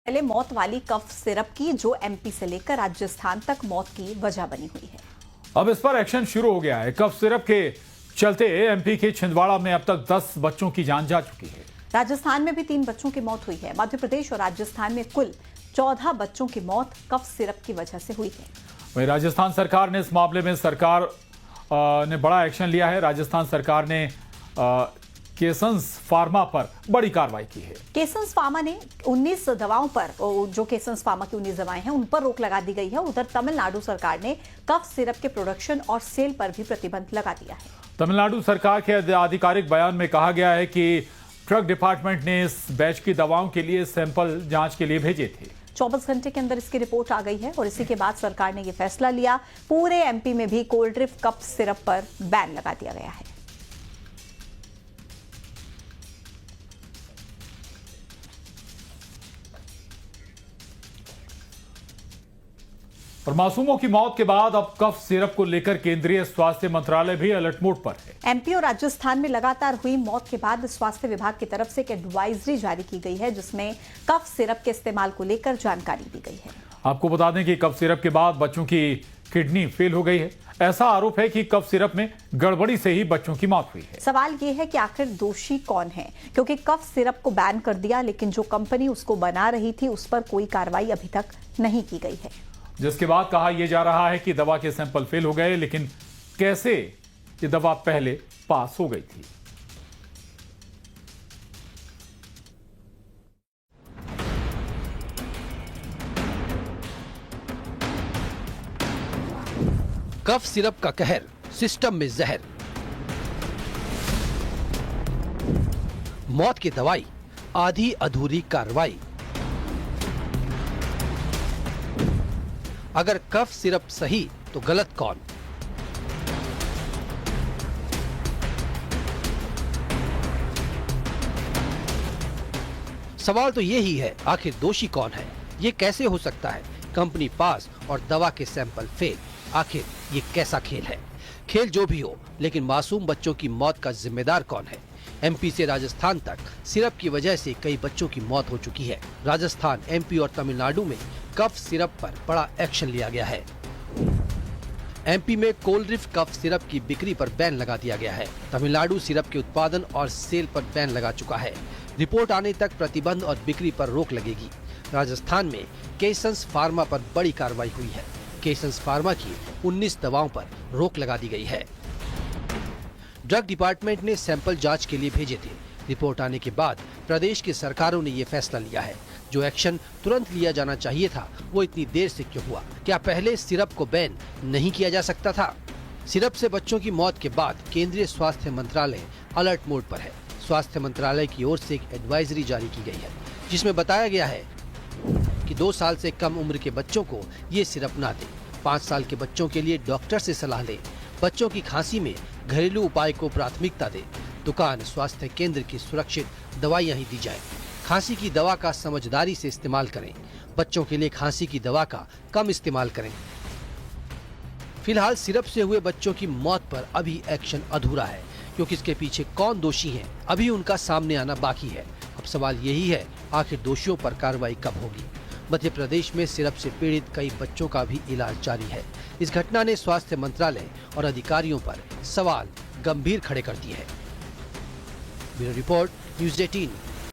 पहले मौत वाली कफ सिरप की जो एमपी से लेकर राजस्थान तक मौत की वजह बनी हुई है। अब इस पर एक्शन शुरू हो गया है। कफ सिरप के चलते एमपी के छिंदवाड़ा में अब तक 10 बच्चों की जान जा चुकी है। राजस्थान में भी 3 बच्चों की मौत हुई है। मध्य प्रदेश और राजस्थान में कुल 14 बच्चों की मौत कफ सिरप की वजह से हुई है। वहीं राजस्थान सरकार ने इस मामले में ने बड़ा एक्शन लिया है। राजस्थान सरकार ने केसंस फार्मा पर बड़ी कार्रवाई की है। केसंस फार्मा ने 19 दवाओं पर, जो केसंस फार्मा की 19 दवाएं हैं उन पर रोक लगा दी गई है। उधर तमिलनाडु सरकार ने कफ सिरप के प्रोडक्शन और सेल पर भी प्रतिबंध लगा दिया है। तमिलनाडु सरकार के आधिकारिक बयान में कहा गया है कि ड्रग डिपार्टमेंट ने इस बैच की दवाओं के लिए सैंपल जांच के लिए भेजे थे। 24 घंटे के अंदर इसकी रिपोर्ट आ गई है और इसी के बाद सरकार ने यह फैसला लिया। पूरे एमपी में भी कोल्ड ड्रिप कफ सिरप पर बैन लगा दिया गया है। और मासूमों की मौत के बाद अब कफ सिरप को लेकर केंद्रीय स्वास्थ्य मंत्रालय भी अलर्ट मोड पर है। एमपी और राजस्थान में लगातार हुई मौत के बाद स्वास्थ्य विभाग की तरफ से एक एडवाइजरी जारी की गई है, जिसमें कफ सिरप के इस्तेमाल को लेकर जानकारी दी गई है। आपको बता दें कि कफ सिरप के बाद बच्चों की किडनी फेल हो गई है। ऐसा आरोप है कि कफ सिरप में गड़बड़ी से ही बच्चों की मौत हुई है। सवाल यह है कि आखिर दोषी कौन है, क्योंकि कफ सिरप को बैन कर दिया, लेकिन जो कंपनी उसको बना रही थी उस पर कोई कार्रवाई अभी तक नहीं की गई है। जिसके बाद कहा यह जा रहा है कि दवा के सैंपल फेल हो गए, लेकिन कैसे ये दवा पहले पास हो गई थी। कफ सिरप का कहर, सिस्टम में जहर, मौत की दवाई, आधी अधूरी कार्रवाई। अगर कफ सिरप सही तो गलत कौन? सवाल तो यही है, आखिर दोषी कौन है? ये कैसे हो सकता है? कंपनी पास और दवा के सैंपल फेल। आखिर ये कैसा खेल है? खेल जो भी हो, लेकिन मासूम बच्चों की मौत का जिम्मेदार कौन है? एमपी से राजस्थान तक सिरप की वजह से कई बच्चों की मौत हो चुकी है। राजस्थान, एमपी और तमिलनाडु में कफ सिरप पर बड़ा एक्शन लिया गया है। एमपी में कोल्ड ड्रिप कफ सिरप की बिक्री पर बैन लगा दिया गया है। तमिलनाडु सिरप के उत्पादन और सेल पर बैन लगा चुका है। रिपोर्ट आने तक प्रतिबंध और बिक्री पर रोक लगेगी। राजस्थान में केसंस फार्मा पर बड़ी कार्रवाई हुई है। केसंस फार्मा की 19 दवाओं पर रोक लगा दी गई है। ड्रग डिपार्टमेंट ने सैंपल जांच के लिए भेजे थे। रिपोर्ट आने के बाद प्रदेश की सरकारों ने ये फैसला लिया है। जो एक्शन तुरंत लिया जाना चाहिए था, वो इतनी देर से क्यों हुआ? क्या पहले सिरप को बैन नहीं किया जा सकता था? सिरप से बच्चों की मौत के बाद केंद्रीय स्वास्थ्य मंत्रालय अलर्ट मोड पर है। स्वास्थ्य मंत्रालय की ओर से एक एडवाइजरी जारी की गई है, जिसमें बताया गया है कि 2 साल से कम उम्र के बच्चों को ये सिरप ना दें। 5 साल के बच्चों के लिए डॉक्टर से सलाह लें। बच्चों की खांसी में घरेलू उपाय को प्राथमिकता दें। दुकान, स्वास्थ्य केंद्र की सुरक्षित दवाइयां ही दी जाए। खांसी की दवा का समझदारी से इस्तेमाल करें। बच्चों के लिए खांसी की दवा का कम इस्तेमाल करें। फिलहाल सिरप से हुए बच्चों की मौत पर अभी एक्शन अधूरा है, क्योंकि इसके पीछे कौन दोषी हैं, अभी उनका सामने आना बाकी है। अब सवाल यही है, आखिर दोषियों पर कार्रवाई कब होगी? मध्य प्रदेश में सिरप से पीड़ित कई बच्चों का भी इलाज जारी है। इस घटना ने स्वास्थ्य मंत्रालय और अधिकारियों पर सवाल गंभीर खड़े कर दिए हैं। Bureau report, news 18।